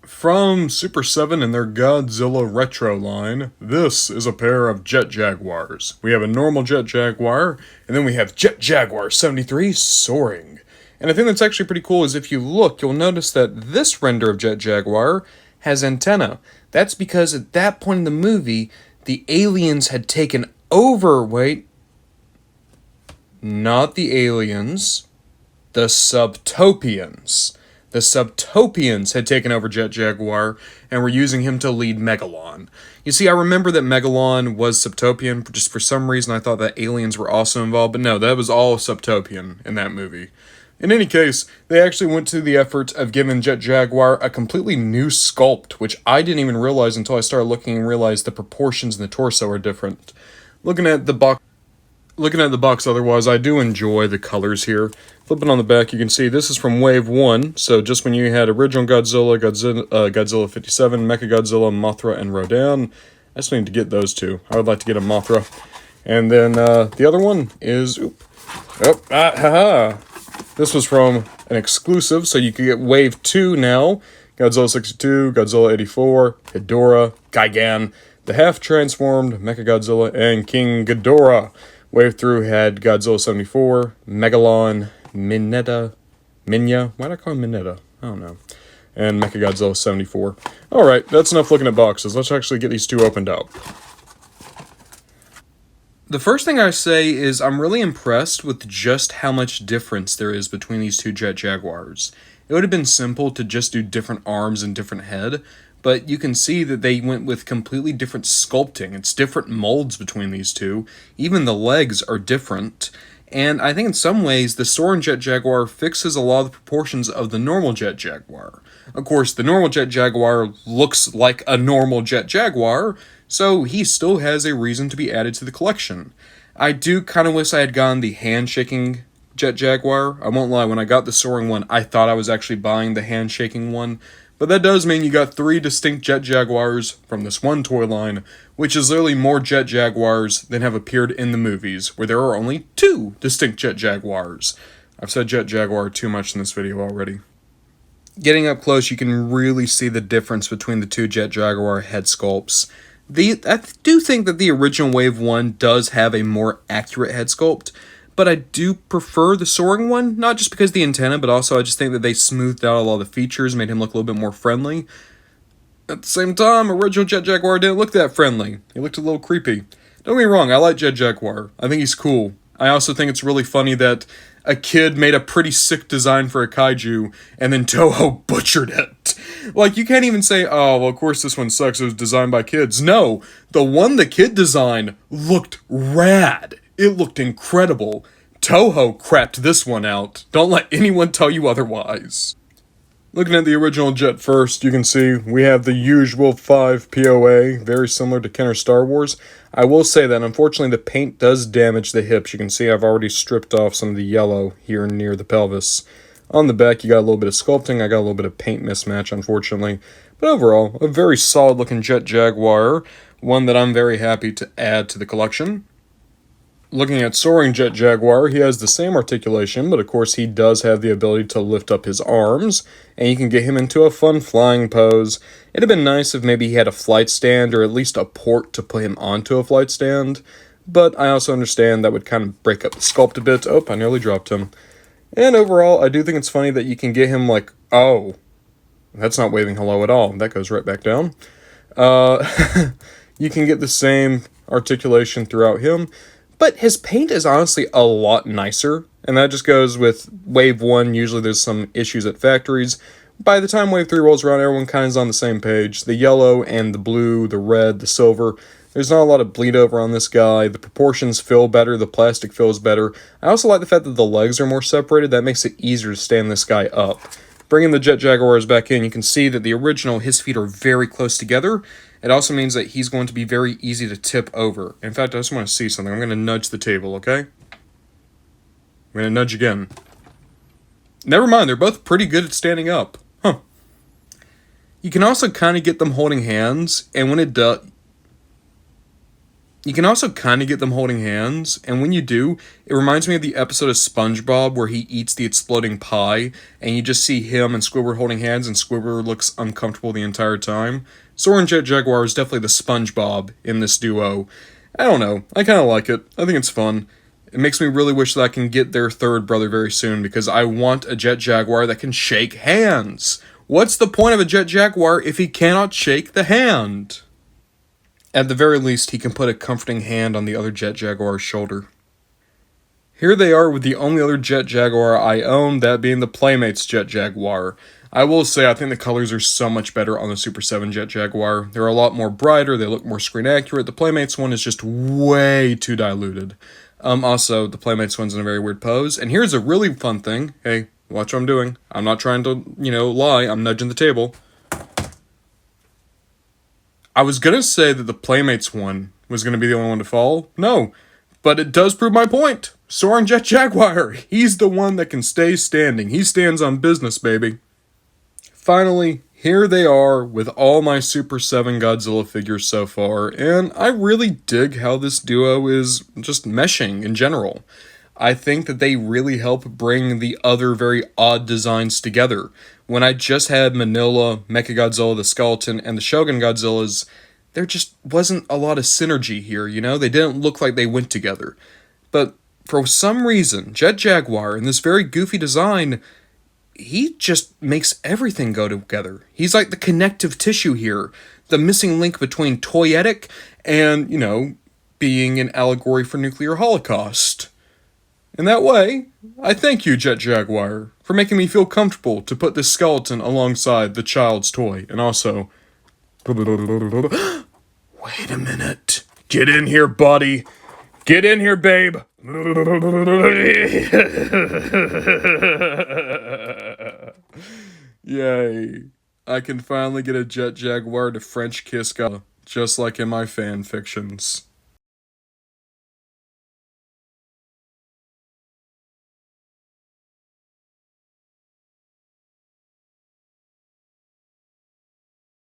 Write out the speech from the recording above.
From Super7 and their Godzilla retro line, this is a pair of Jet Jaguars. We have a normal Jet Jaguar, and then we have Jet Jaguar 73 Soaring. And I think that's actually pretty cool is if you look, you'll notice that this render of Jet Jaguar has antenna. That's because at that point in the movie, the aliens had taken over, not the aliens, the Subtopians. The Subtopians had taken over Jet Jaguar and were using him to lead Megalon. You see, I remember that Megalon was Subtopian, just for some reason I thought that aliens were also involved, but no, that was all Subtopian in that movie. In any case, they actually went to the effort of giving Jet Jaguar a completely new sculpt, which I didn't even realize until I started looking and realized the proportions in the torso are different. Looking at the box otherwise, I do enjoy the colors here. Flipping on the back, you can see this is from Wave 1, so just when you had original Godzilla 57, Mechagodzilla, Mothra, and Rodan. I just need to get those two. I would like to get a Mothra. And then the other one is... This was from an exclusive, so you could get Wave 2 now. Godzilla 62, Godzilla 84, Ghidorah, Gigan, the half-transformed Mechagodzilla, and King Ghidorah. Wave 3 had Godzilla 74, Megalon, Minya, why did I call him Mineta? I don't know. And Mechagodzilla 74. Alright, that's enough looking at boxes. Let's actually get these two opened up. The first thing I say is I'm really impressed with just how much difference there is between these two Jet Jaguars. It would have been simple to just do different arms and different head, but you can see that they went with completely different sculpting. It's different molds between these two. Even the legs are different. And I think in some ways, the Soaring Jet Jaguar fixes a lot of the proportions of the normal Jet Jaguar. Of course, the normal Jet Jaguar looks like a normal Jet Jaguar, so he still has a reason to be added to the collection. I do kind of wish I had gotten the handshaking Jet Jaguar. I won't lie, when I got the Soaring one, I thought I was actually buying the handshaking one. But that does mean you got 3 distinct Jet Jaguars from this one toy line, which is literally more Jet Jaguars than have appeared in the movies, where there are only 2 distinct Jet Jaguars. I've said Jet Jaguar too much in this video already. Getting up close, you can really see the difference between the 2 Jet Jaguar head sculpts. I do think that the original Wave 1 does have a more accurate head sculpt, but I do prefer the Soaring one, not just because of the antenna, but also I just think that they smoothed out a lot of the features, made him look a little bit more friendly. At the same time, original Jet Jaguar didn't look that friendly. He looked a little creepy. Don't get me wrong, I like Jet Jaguar. I think he's cool. I also think it's really funny that a kid made a pretty sick design for a kaiju, and then Toho butchered it. Like, you can't even say, oh, well, of course this one sucks, it was designed by kids. No, the one the kid designed looked rad. It looked incredible. Toho crapped this one out. Don't let anyone tell you otherwise. Looking at the original Jet first, you can see we have the usual 5 POA, very similar to Kenner Star Wars. I will say that, unfortunately, the paint does damage the hips. You can see I've already stripped off some of the yellow here near the pelvis. On the back, you got a little bit of sculpting. I got a little bit of paint mismatch, unfortunately. But overall, a very solid-looking Jet Jaguar, one that I'm very happy to add to the collection. Looking at Soaring Jet Jaguar, he has the same articulation, but of course he does have the ability to lift up his arms, and you can get him into a fun flying pose. It'd have been nice if maybe he had a flight stand, or at least a port to put him onto a flight stand, but I also understand that would kind of break up the sculpt a bit. Oh, I nearly dropped him. And overall, I do think it's funny that you can get him like, oh, that's not waving hello at all. That goes right back down. You can get the same articulation throughout him, but his paint is honestly a lot nicer, and that just goes with Wave 1. Usually there's some issues at factories. By the time Wave 3 rolls around, everyone kind of is on the same page. The yellow and the blue, the red, the silver, there's not a lot of bleed over on this guy. The proportions feel better, the plastic feels better. I also like the fact that the legs are more separated. That makes it easier to stand this guy up. Bringing the Jet Jaguars back in, you can see that the original, his feet are very close together. It also means that he's going to be very easy to tip over. In fact, I just want to see something. I'm going to nudge the table, okay? I'm going to nudge again. Never mind, they're both pretty good at standing up. Huh. You can also kind of get them holding hands, and when it does... You can also kind of get them holding hands, and when you do, it reminds me of the episode of SpongeBob where he eats the exploding pie, and you just see him and Squidward holding hands, and Squidward looks uncomfortable the entire time. Soaring Jet Jaguar is definitely the SpongeBob in this duo. I don't know, I kind of like it. I think it's fun. It makes me really wish that I can get their third brother very soon, because I want a Jet Jaguar that can shake hands. What's the point of a Jet Jaguar if he cannot shake the hand? At the very least, he can put a comforting hand on the other Jet Jaguar's shoulder. Here they are with the only other Jet Jaguar I own, that being the Playmates Jet Jaguar. I will say I think the colors are so much better on the Super 7 Jet Jaguar. They're a lot more brighter, they look more screen accurate. The Playmates one is just way too diluted. Also, the Playmates one's in a very weird pose. And here's a really fun thing. Hey, watch what I'm doing. I'm not trying to, lie. I'm nudging the table. I was gonna say that the Playmates one was gonna be the only one to fall. No, but it does prove my point. Soaring Jet Jaguar, he's the one that can stay standing. He stands on business, baby. Finally, here they are with all my Super 7 Godzilla figures so far, and I really dig how this duo is just meshing in general. I think that they really help bring the other very odd designs together. When I just had Manila, Mechagodzilla, the Skeleton, and the Shogun Godzillas, there just wasn't a lot of synergy here, They didn't look like they went together. But for some reason, Jet Jaguar, in this very goofy design, he just makes everything go together. He's like the connective tissue here, the missing link between toyetic and, being an allegory for nuclear holocaust. In that way, I thank you, Jet Jaguar, for making me feel comfortable to put this skeleton alongside the child's toy. And also... Wait a minute. Get in here, buddy. Get in here, babe. Yay. I can finally get a Jet Jaguar to French kiss God, just like in my fan fictions.